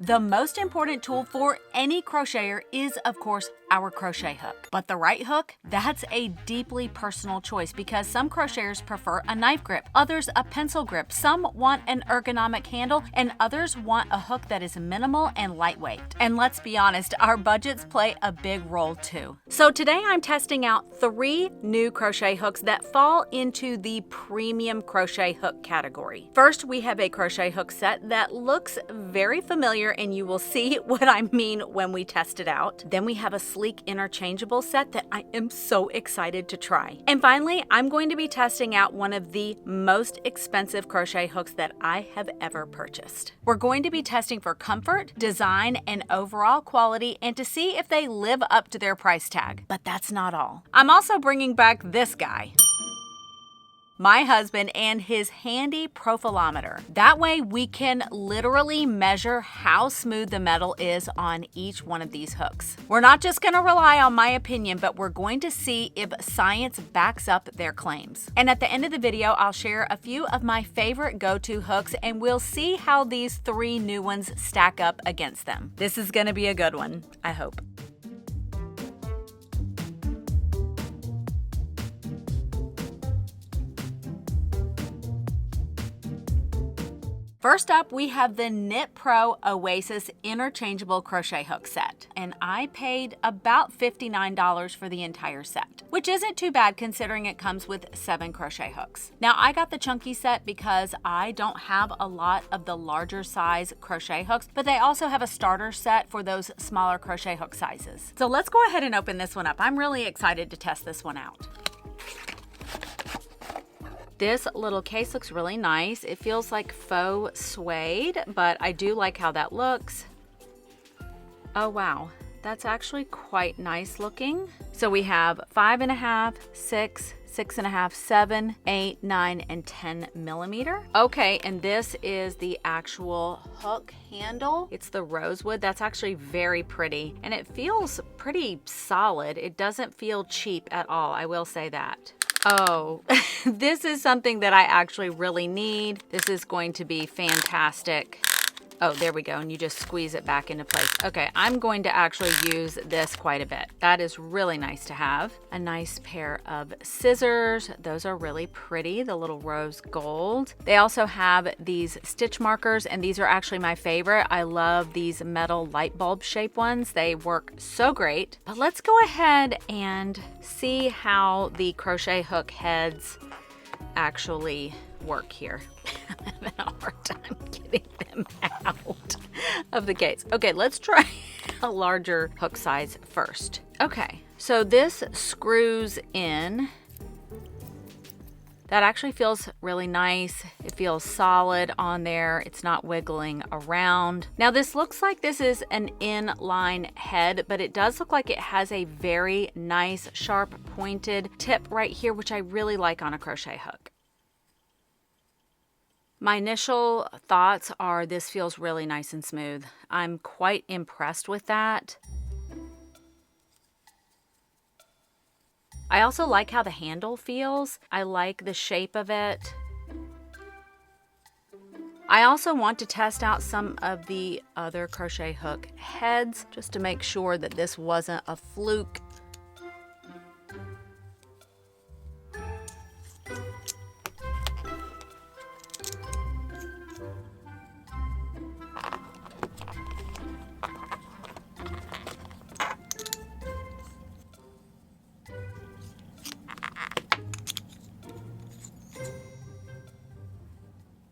The most important tool for any crocheter is, of course, our crochet hook. But the right hook, that's a deeply personal choice because some crocheters prefer a knife grip, others a pencil grip, some want an ergonomic handle, and others want a hook that is minimal and lightweight. And let's be honest, our budgets play a big role too. So today I'm testing out 3 new crochet hooks that fall into the premium crochet hook category. First, we have a crochet hook set that looks very familiar, and you will see what I mean when we test it out. Then we have a sleek interchangeable set that I am so excited to try. And finally, I'm going to be testing out one of the most expensive crochet hooks that I have ever purchased. We're going to be testing for comfort, design, and overall quality, and to see if they live up to their price tag. But that's not all. I'm also bringing back this guy, my husband, and his handy profilometer. That way we can literally measure how smooth the metal is on each one of these hooks. We're not just gonna rely on my opinion, but we're going to see if science backs up their claims. And at the end of the video, I'll share a few of my favorite go-to hooks, and we'll see how these 3 new ones stack up against them. This is gonna be a good one, I hope. First up, we have the Knit Pro Oasis interchangeable crochet hook set, and I paid about $59 for the entire set, which isn't too bad considering it comes with 7 crochet hooks. Now, I got the chunky set because I don't have a lot of the larger size crochet hooks, but they also have a starter set for those smaller crochet hook sizes. So let's go ahead and open this one up. I'm really excited to test this one out. This little case looks really nice. It feels like faux suede, but I do like how that looks. Oh wow, that's actually quite nice looking. So we have 5.5, 6, 6.5, 7, 8, 9, and 10 millimeter. Okay, and this is the actual hook handle. It's the rosewood. That's actually very pretty, and it feels pretty solid. It doesn't feel cheap at all, I will say that. Oh, this is something that I actually really need. This is going to be fantastic. Oh, there we go, and you just squeeze it back into place. Okay, I'm going to actually use this quite a bit. That is really nice to have. A nice pair of scissors. Those are really pretty, the little rose gold. They also have these stitch markers, and these are actually my favorite. I love these metal light bulb shape ones. They work so great. But let's go ahead and see how the crochet hook heads actually work here. I'm having a hard time getting them out of the case. Okay, let's try a larger hook size first. Okay, so this screws in. That actually feels really nice. It feels solid on there. It's not wiggling around. Now this looks like this is an inline head, but it does look like it has a very nice sharp pointed tip right here, which I really like on a crochet hook. My initial thoughts are this feels really nice and smooth. I'm quite impressed with that. I also like how the handle feels. I like the shape of it. I also want to test out some of the other crochet hook heads just to make sure that this wasn't a fluke.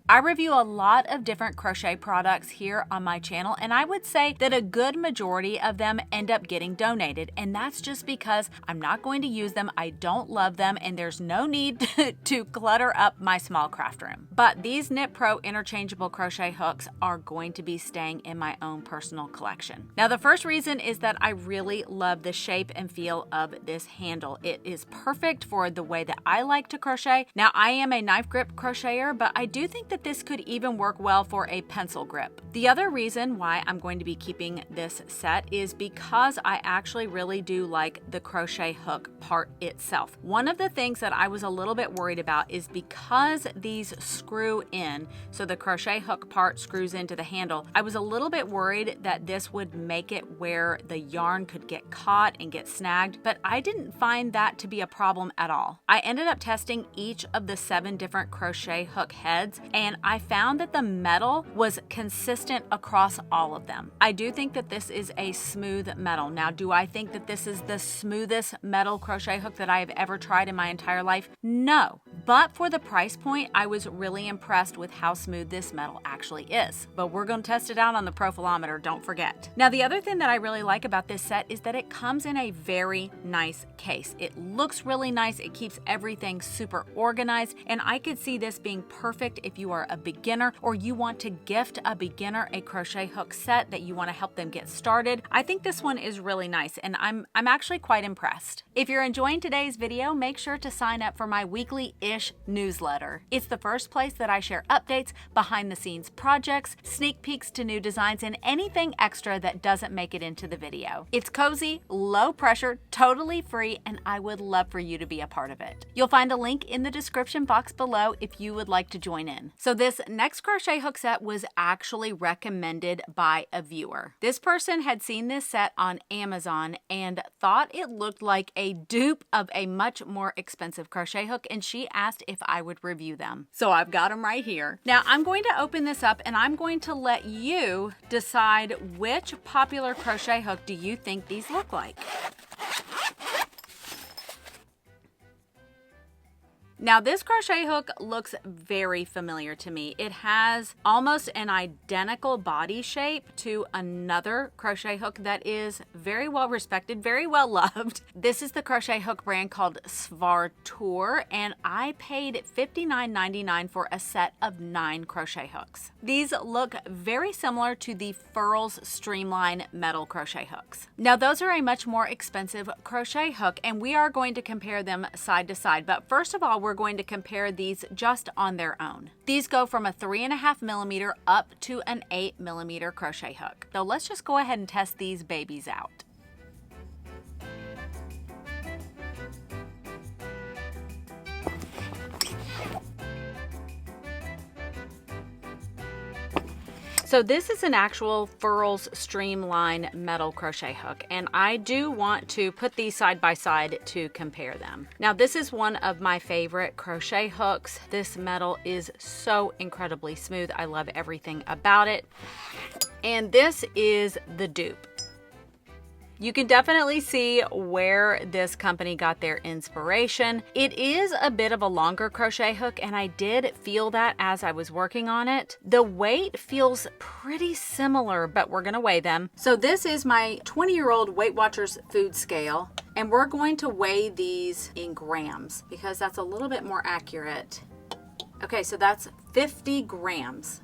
I review a lot of different crochet products here on my channel, and I would say that a good majority of them end up getting donated, and that's just because I'm not going to use them, I don't love them, and there's no need to clutter up my small craft room. But these Knit Pro interchangeable crochet hooks are going to be staying in my own personal collection. Now the first reason is that I really love the shape and feel of this handle. It is perfect for the way that I like to crochet. Now I am a knife grip crocheter, but I do think that this could even work well for a pencil grip. The other reason why I'm going to be keeping this set is because I actually really do like the crochet hook part itself. One of the things that I was a little bit worried about is because these screw in, so the crochet hook part screws into the handle, I was a little bit worried that this would make it where the yarn could get caught and get snagged, but I didn't find that to be a problem at all. I ended up testing each of the 7 different crochet hook heads, and I found that the metal was consistent across all of them. I do think that this is a smooth metal. Now, do I think that this is the smoothest metal crochet hook that I have ever tried in my entire life? No. But for the price point, I was really impressed with how smooth this metal actually is. But we're going to test it out on the profilometer, don't forget. Now, the other thing that I really like about this set is that it comes in a very nice case. It looks really nice. It keeps everything super organized, and I could see this being perfect if you are a beginner or you want to gift a beginner a crochet hook set that you want to help them get started. I think this one is really nice, and I'm actually quite impressed. If you're enjoying today's video, make sure to sign up for my weekly-ish newsletter. It's the first place that I share updates, behind-the-scenes projects, sneak peeks to new designs, and anything extra that doesn't make it into the video. It's cozy, low pressure, totally free, and I would love for you to be a part of it. You'll find a link in the description box below if you would like to join in. So this next crochet hook set was actually recommended by a viewer. This person had seen this set on Amazon and thought it looked like a dupe of a much more expensive crochet hook, and she asked if I would review them. So I've got them right here. Now I'm going to open this up and I'm going to let you decide which popular crochet hook do you think these look like. Now this crochet hook looks very familiar to me. It has almost an identical body shape to another crochet hook that is very well respected, very well loved. This is the crochet hook brand called Svartur, and I paid $59.99 for a set of 9 crochet hooks. These look very similar to the Furls Streamline metal crochet hooks. Now those are a much more expensive crochet hook, and we are going to compare them side to side, but first of all, we're going to compare these just on their own. These go from a 3.5mm up to an 8mm crochet hook. So let's just go ahead and test these babies out. So this is an actual Furls Streamline metal crochet hook, and I do want to put these side by side to compare them. Now this is one of my favorite crochet hooks. This metal is so incredibly smooth. I love everything about it. And this is the dupe. You can definitely see where this company got their inspiration. It is a bit of a longer crochet hook, and I did feel that as I was working on it. The weight feels pretty similar, but we're gonna weigh them. So this is my 20-year-old Weight Watchers food scale, and we're going to weigh these in grams because that's a little bit more accurate. Okay, so that's 50 grams.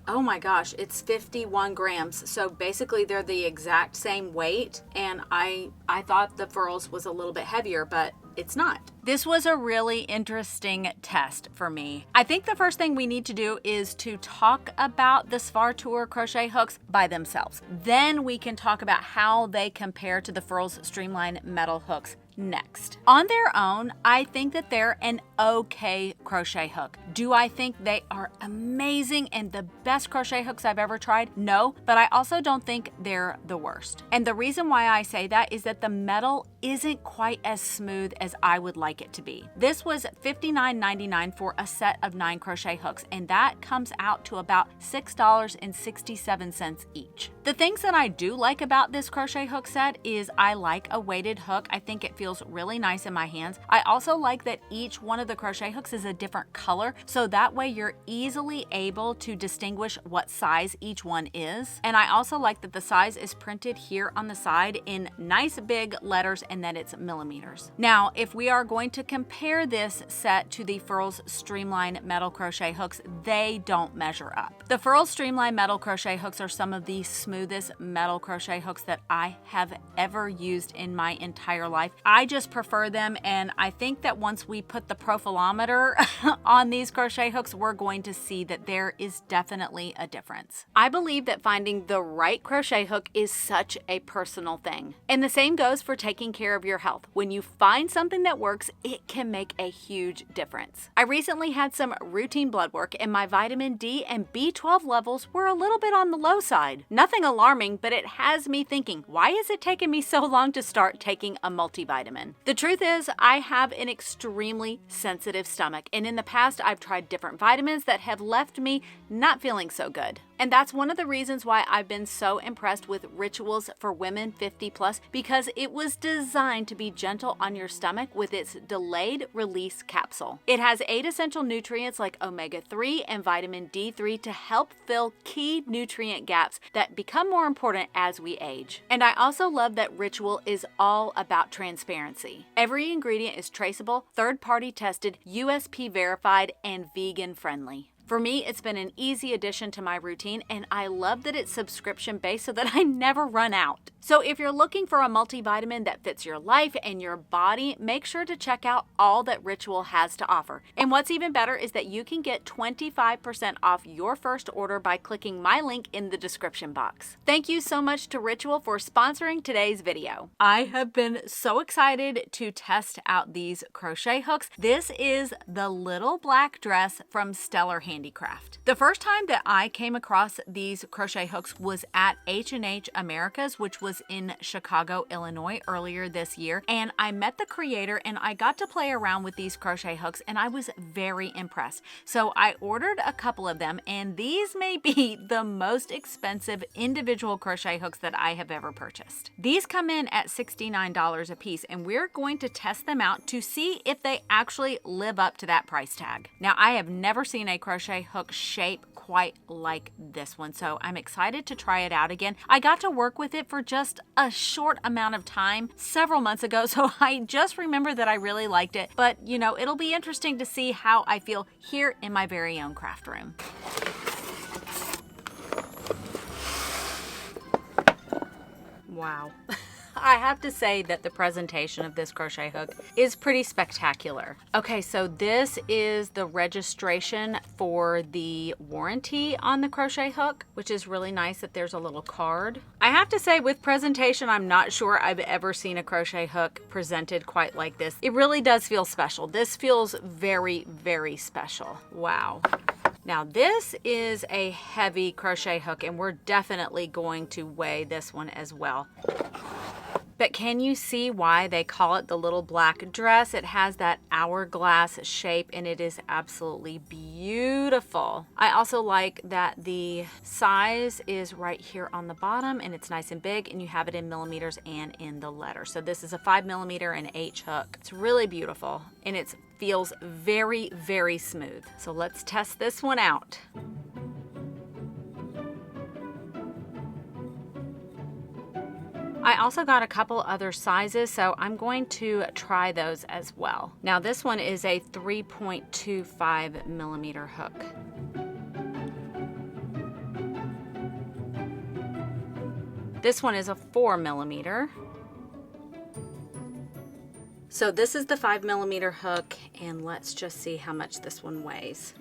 Oh my gosh, it's 51 grams. So basically they're the exact same weight, and I thought the Furls was a little bit heavier, but it's not. This was a really interesting test for me. I think the first thing we need to do is to talk about the Svartur crochet hooks by themselves. Then we can talk about how they compare to the Furls Streamline metal hooks next. On their own, I think that they're an okay crochet hook. Do I think they are amazing and the best crochet hooks I've ever tried? No, but I also don't think they're the worst. And the reason why I say that is that the metal isn't quite as smooth as I would like it to be. This was $59.99 for a set of 9 crochet hooks, and that comes out to about $6.67 each. The things that I do like about this crochet hook set is I like a weighted hook. I think it feels really nice in my hands. I also like that each one of the crochet hooks is a different color, so that way you're easily able to distinguish what size each one is. And I also like that the size is printed here on the side in nice big letters and that it's millimeters. Now, if we are going to compare this set to the Furls Streamline metal crochet hooks, they don't measure up. The Furls Streamline metal crochet hooks are some of the smoothest metal crochet hooks that I have ever used in my entire life. I just prefer them, and I think that once we put the profilometer on these crochet hooks, we're going to see that there is definitely a difference. I believe that finding the right crochet hook is such a personal thing. And the same goes for taking care of your health. When you find something that works, it can make a huge difference. I recently had some routine blood work, and my vitamin D and B12 levels were a little bit on the low side. Nothing alarming, but it has me thinking, why is it taking me so long to start taking a multivitamin? The truth is, I have an extremely sensitive stomach, and in the past I've tried different vitamins that have left me not feeling so good. And that's one of the reasons why I've been so impressed with Rituals for Women 50 Plus, because it was designed to be gentle on your stomach with its delayed release capsule. It has 8 essential nutrients like omega-3 and vitamin D3 to help fill key nutrient gaps that become more important as we age. And I also love that Ritual is all about transparency. Every ingredient is traceable, third-party tested, USP verified, and vegan friendly. For me, it's been an easy addition to my routine, and I love that it's subscription-based so that I never run out. So if you're looking for a multivitamin that fits your life and your body, make sure to check out all that Ritual has to offer. And what's even better is that you can get 25% off your first order by clicking my link in the description box. Thank you so much to Ritual for sponsoring today's video. I have been so excited to test out these crochet hooks. This is the little black dress from Stellar Handicraft. The first time that I came across these crochet hooks was at H&H Americas, which was in Chicago, Illinois earlier this year. And I met the creator and I got to play around with these crochet hooks, and I was very impressed. So I ordered a couple of them, and these may be the most expensive individual crochet hooks that I have ever purchased. These come in at $69 a piece, and we're going to test them out to see if they actually live up to that price tag. Now, I have never seen a crochet hook shape quite like this one, so I'm excited to try it out again. I got to work with it for just a short amount of time several months ago, so I just remember that I really liked it. But you know, it'll be interesting to see how I feel here in my very own craft room. Wow. I have to say that the presentation of this crochet hook is pretty spectacular. Okay, so this is the registration for the warranty on the crochet hook, which is really nice that there's a little card. I have to say, with presentation, I'm not sure I've ever seen a crochet hook presented quite like this. It really does feel special. This feels very, very special. Wow. Now this is a heavy crochet hook, and we're definitely going to weigh this one as well. But can you see why they call it the little black dress? It has that hourglass shape, and it is absolutely beautiful. I also like that the size is right here on the bottom, and it's nice and big, and you have it in millimeters and in the letter. So this is a 5mm and H hook. It's really beautiful, and it feels very, very smooth. So let's test this one out. I also got a couple other sizes, so I'm going to try those as well. Now this one is a 3.25mm hook. This one is a 4mm. So this is the 5mm hook, and let's just see how much this one weighs.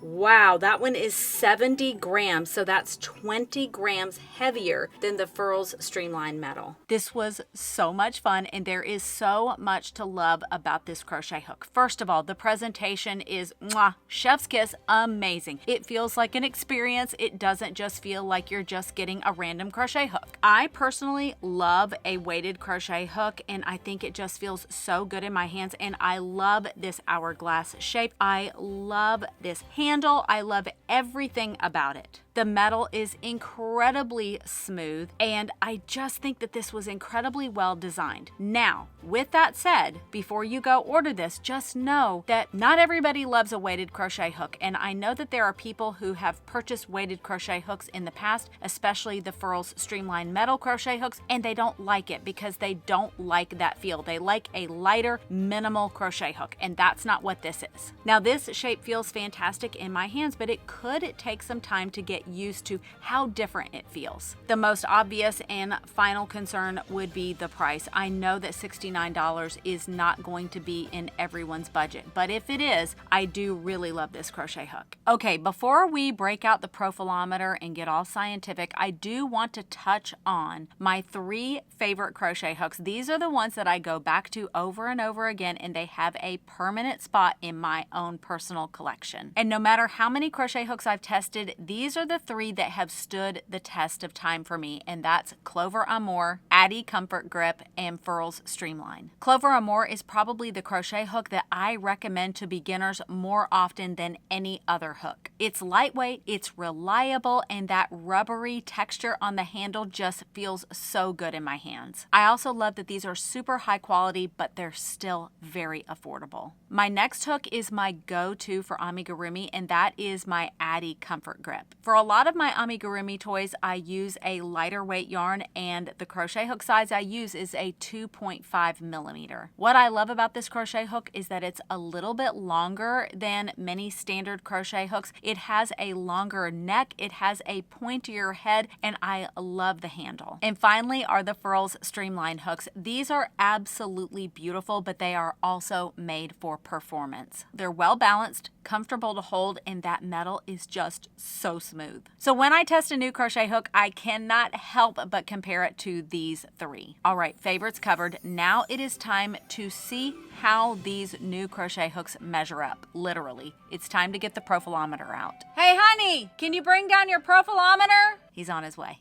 Wow, that one is 70 grams, so that's 20 grams heavier than the Furls Streamline Metal. This was so much fun, and there is so much to love about this crochet hook. First of all, the presentation is mwah, chef's kiss, amazing. It feels like an experience. It doesn't just feel like you're just getting a random crochet hook. I personally love a weighted crochet hook, and I think it just feels so good in my hands, and I love this hourglass shape. I love this handle. I love everything about it. The The metal is incredibly smooth, and I just think that this was incredibly well designed. Now, with that said, before you go order this, just know that not everybody loves a weighted crochet hook, and I know that there are people who have purchased weighted crochet hooks in the past, especially the Furls Streamline metal crochet hooks, and they don't like it because they don't like that feel. They like a lighter, minimal crochet hook, and that's not what this is. Now, this shape feels fantastic in my hands, but it could take some time to get used to how different it feels. The most obvious and final concern would be the price. I know that $69 is not going to be in everyone's budget, but if it is, I do really love this crochet hook. Okay, before we break out the profilometer and get all scientific, I do want to touch on my 3 favorite crochet hooks. These are the ones that I go back to over and over again, and they have a permanent spot in my own personal collection. And no matter how many crochet hooks I've tested, these are the 3 that have stood the test of time for me, and that's Clover Amour, Addi Comfort Grip, and Furls Streamline. Clover Amour is probably the crochet hook that I recommend to beginners more often than any other hook. It's lightweight, it's reliable, and that rubbery texture on the handle just feels so good in my hands. I also love that these are super high quality, but they're still very affordable. My next hook is my go-to for amigurumi, and that is my Addi Comfort Grip. For a lot of my amigurumi toys, I use a lighter weight yarn, and the crochet hook size I use is a 2.5 millimeter. What I love about this crochet hook is that it's a little bit longer than many standard crochet hooks. It has a longer neck, it has a pointier head, and I love the handle. And finally are the Furls Streamline hooks. These are absolutely beautiful, but they are also made for performance. They're well balanced, comfortable to hold, and that metal is just so smooth. So when I test a new crochet hook, I cannot help but compare it to these 3. All right, favorites covered. Now it is time to see how these new crochet hooks measure up. Literally, it's time to get the profilometer out. Hey honey, can you bring down your profilometer? He's on his way.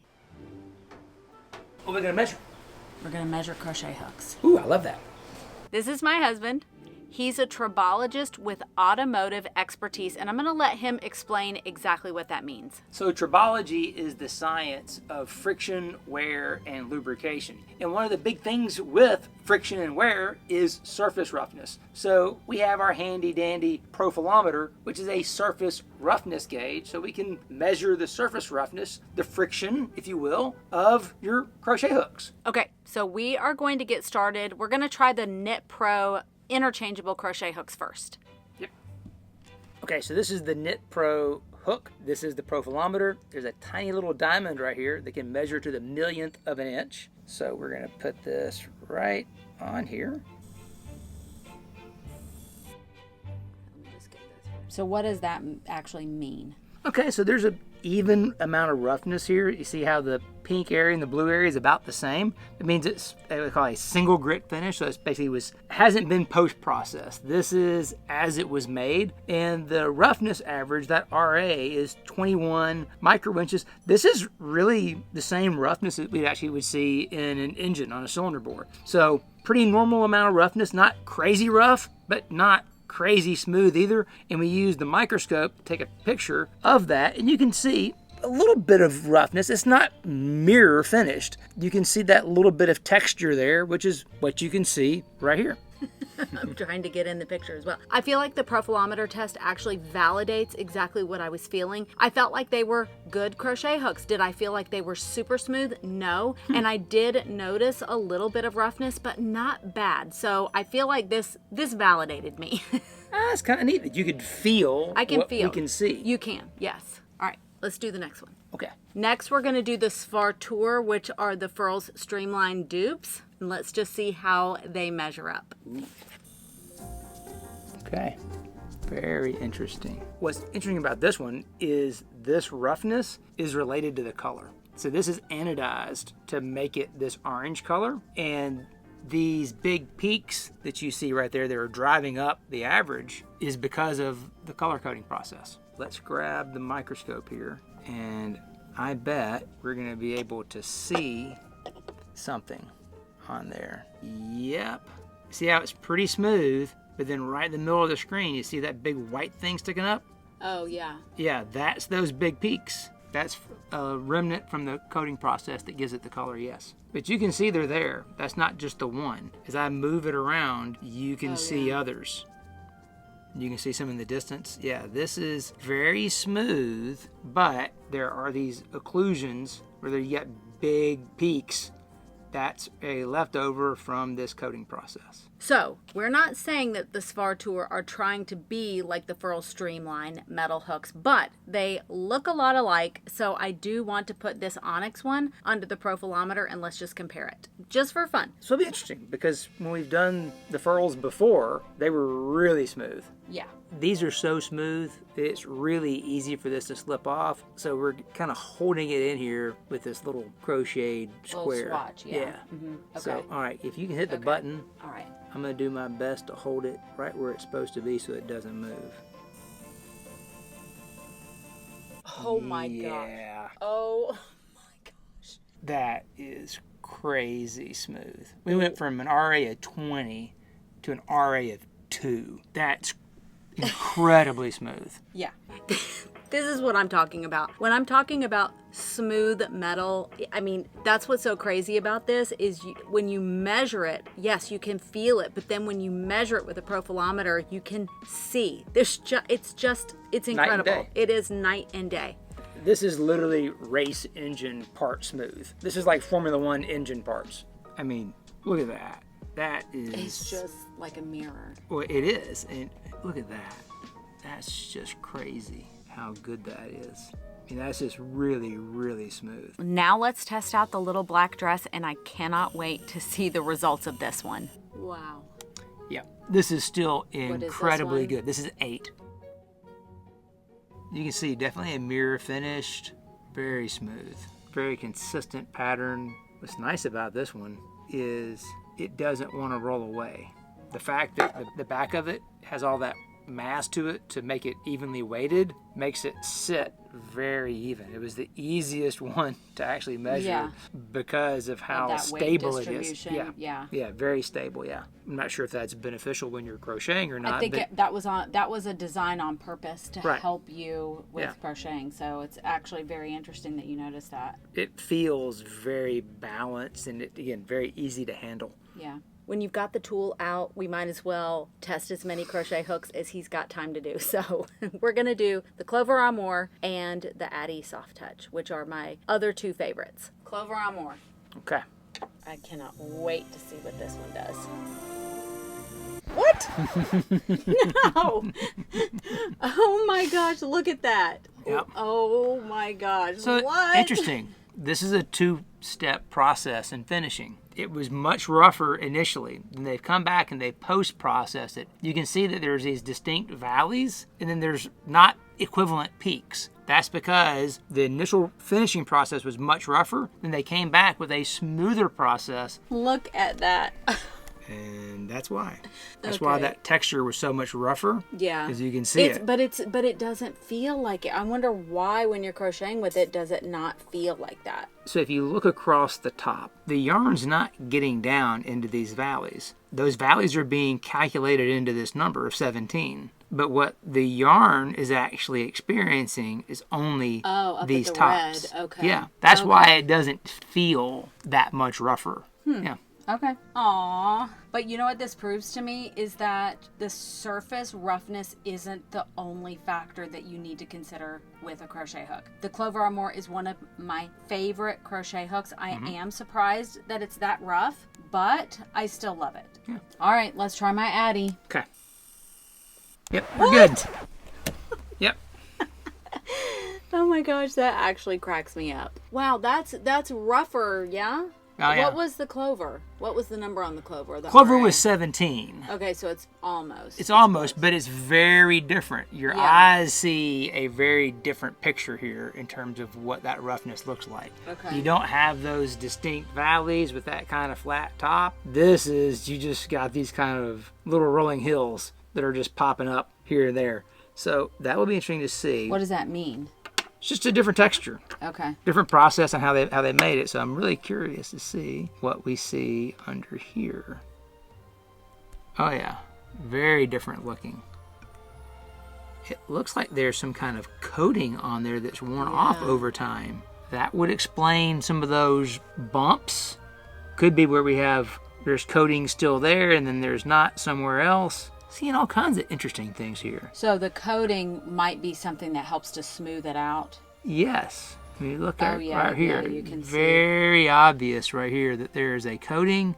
What are we gonna measure? We're gonna measure crochet hooks. Ooh, I love that. This is my husband. He's a tribologist with automotive expertise, and I'm going to let him explain exactly what that means. So tribology is the science of friction, wear, and lubrication. And one of the big things with friction and wear is surface roughness. So we have our handy dandy profilometer, which is a surface roughness gauge. So we can measure the surface roughness, the friction, if you will, of your crochet hooks. Okay, so we are going to get started. We're going to try the Knit Pro interchangeable crochet hooks first. Yep. Okay, so this is the Knit Pro hook. This is the profilometer. There's a tiny little diamond right here that can measure to the millionth of an inch. So we're going to put this right on here. So what does that actually mean? Okay, so there's an even amount of roughness here. You see how the pink area and the blue area is about the same? It means it's what we call a single grit finish. So it's basically hasn't been post-processed. This is as it was made. And the roughness average, that RA, is 21 microinches. This is really the same roughness that we actually would see in an engine on a cylinder bore. So pretty normal amount of roughness, not crazy rough, but not crazy smooth either. And we use the microscope to take a picture of that, and you can see a little bit of roughness. It's not mirror finished. You can see that little bit of texture there, which is what you can see right here. I'm trying to get in the picture as well. I feel like the profilometer test actually validates exactly what I was feeling. I felt like they were good crochet hooks. Did I feel like they were super smooth? No. And I did notice a little bit of roughness, but not bad. So I feel like this validated me. It's kind of neat that you could feel I can what feel. we can see. You can, yes. All right, let's do the next one. Okay. Next, we're going to do the Svartur, which are the Furls Streamline dupes. And let's just see how they measure up. Okay, very interesting. What's interesting about this one is this roughness is related to the color. So this is anodized to make it this orange color. And these big peaks that you see right there that are driving up the average is because of the color coding process. Let's grab the microscope here, and I bet we're gonna be able to see something on there. Yep. See how it's pretty smooth, but then right in the middle of the screen, you see that big white thing sticking up? Oh, yeah. Yeah, that's those big peaks. That's a remnant from the coating process that gives it the color, yes. But you can see they're there. That's not just the one. As I move it around, you can see others. You can see some in the distance. Yeah, this is very smooth, but there are these occlusions where you get big peaks. That's a leftover from this coating process. So, we're not saying that the Svartur are trying to be like the Furl Streamline metal hooks, but they look a lot alike, so I do want to put this Onyx one under the profilometer and let's just compare it, just for fun. So it'll be interesting, because when we've done the furls before, they were really smooth. Yeah. These are so smooth, it's really easy for this to slip off. So we're kind of holding it in here with this little crocheted square. Little swatch, yeah. Mm-hmm. Okay. So, all right, if you can hit the button, all right. I'm going to do my best to hold it right where it's supposed to be so it doesn't move. Oh my gosh. Oh my gosh. That is crazy smooth. We went from an RA of 20 to an RA of 2. That's incredibly smooth. Yeah. This is what I'm talking about. When I'm talking about smooth metal, I mean, that's what's so crazy about this is when you measure it, yes, you can feel it, but then when you measure it with a profilometer, you can see. It's incredible. It is night and day. This is literally race engine part smooth. This is like Formula One engine parts. I mean, look at that. That is... It's just like a mirror. Well, it is. And look at that. That's just crazy how good that is. I mean, that's just really, really smooth. Now let's test out the little black dress, and I cannot wait to see the results of this one. Wow. Yeah, this is still incredibly good. This is 8. You can see definitely a mirror finished, very smooth, very consistent pattern. What's nice about this one is it doesn't want to roll away. The fact that the back of it has all that mass to it to make it evenly weighted makes it sit very even. It was the easiest one to actually measure because of how stable it is. Yeah, very stable. Yeah, I'm not sure if that's beneficial when you're crocheting or not. I think that was a design on purpose to help you with crocheting. So it's actually very interesting that you noticed that. It feels very balanced and again very easy to handle. Yeah. When you've got the tool out, we might as well test as many crochet hooks as he's got time to do. So we're going to do the Clover Amour and the Addy Soft Touch, which are my other 2 favorites. Clover Amour. Okay. I cannot wait to see what this one does. What? No. Oh my gosh, look at that. Yep. Oh my gosh. So what? Interesting. This is a 2-step process in finishing. It was much rougher initially. Then they've come back and they post-processed it. You can see that there's these distinct valleys and then there's not equivalent peaks. That's because the initial finishing process was much rougher. Then they came back with a smoother process. Look at that. And that's why. That's why that texture was so much rougher. Yeah. As you can see it. But it doesn't feel like it. I wonder why when you're crocheting with it does it not feel like that. So if you look across the top, the yarn's not getting down into these valleys. Those valleys are being calculated into this number of 17. But what the yarn is actually experiencing is only these tops. Red. Okay. Yeah. That's why it doesn't feel that much rougher. Yeah. Okay. Aww. But you know what this proves to me is that the surface roughness isn't the only factor that you need to consider with a crochet hook. The Clover Amour is one of my favorite crochet hooks. I am surprised that it's that rough, but I still love it. Yeah. All right, let's try my Addy. Okay. Yep, we're good. Yep. Oh my gosh, that actually cracks me up. Wow, that's rougher, yeah? Oh, yeah. What was the Clover? What was the number on the Clover? The Clover RA? was 17. Okay, so it's almost. It's almost, but it's very different. Your eyes see a very different picture here in terms of what that roughness looks like. Okay. You don't have those distinct valleys with that kind of flat top. This is, you just got these kind of little rolling hills that are just popping up here and there. So that will be interesting to see. What does that mean? It's just a different texture. Okay. Different process on how they made it. So I'm really curious to see what we see under here. Oh yeah, very different looking. it looks like there's some kind of coating on there that's worn off over time. That would explain some of those bumps. Could be where there's coating still there and then there's not somewhere else. Seeing all kinds of interesting things here. So the coating might be something that helps to smooth it out? Yes. I mean, look at right here. Yeah, you can Very obvious right here that there is a coating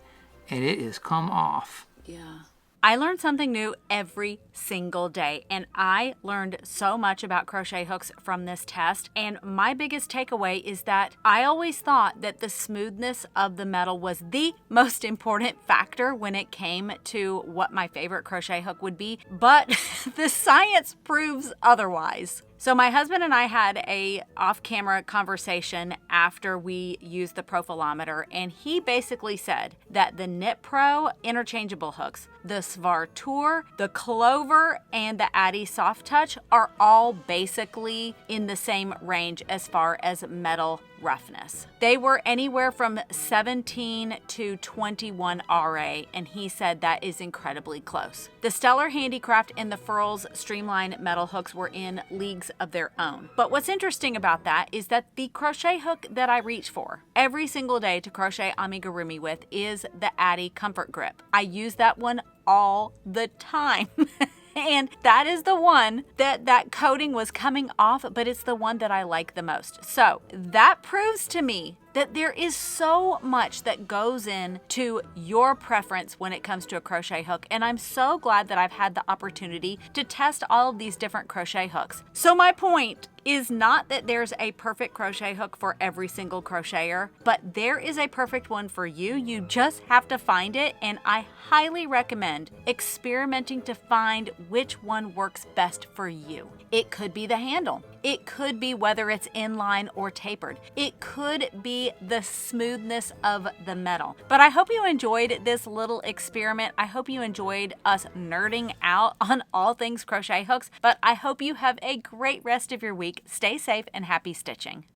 and it has come off. Yeah. I learn something new every single day, and I learned so much about crochet hooks from this test. And my biggest takeaway is that I always thought that the smoothness of the metal was the most important factor when it came to what my favorite crochet hook would be, but the science proves otherwise. So my husband and I had a off-camera conversation after we used the profilometer, and he basically said that the Knit Pro interchangeable hooks, the Svartur, the Clover, and the Addi Soft Touch are all basically in the same range as far as metal roughness. They were anywhere from 17 to 21 RA, and he said that is incredibly close. The Stellar Handicraft and the Furls Streamline metal hooks were in leagues of their own. But what's interesting about that is that the crochet hook that I reach for every single day to crochet amigurumi with is the Addi Comfort Grip. I use that one all the time. And that is the one that coating was coming off, but it's the one that I like the most. So that proves to me that there is so much that goes into your preference when it comes to a crochet hook. And I'm so glad that I've had the opportunity to test all of these different crochet hooks. So my point is not that there's a perfect crochet hook for every single crocheter, but there is a perfect one for you. You just have to find it, and I highly recommend experimenting to find which one works best for you. It could be the handle. It could be whether it's inline or tapered. It could be the smoothness of the metal. But I hope you enjoyed this little experiment. I hope you enjoyed us nerding out on all things crochet hooks, but I hope you have a great rest of your week. Stay safe and happy stitching.